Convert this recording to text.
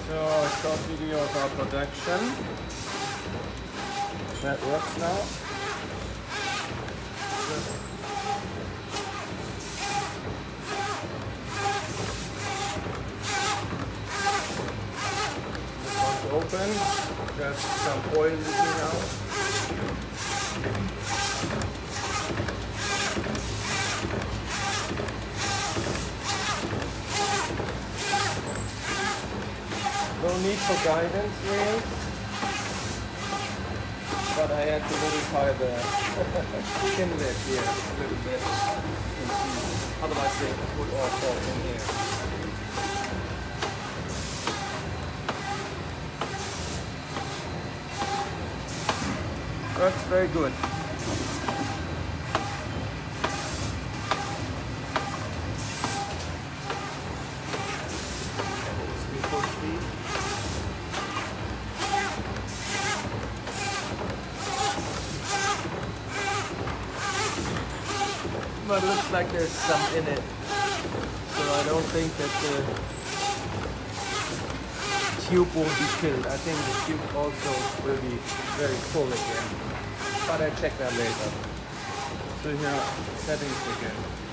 So a short video of our production. That works now. This one's open. There's some oil leaking out. No need for guidance rails, but I had to modify the inlet here a little bit. Otherwise they would all fall in here. Works very good. Full speed. But it looks like there's some in it, so I don't think that the tube won't be filled. I think the tube also will be very full again, but I'll check that later. So here, settings again.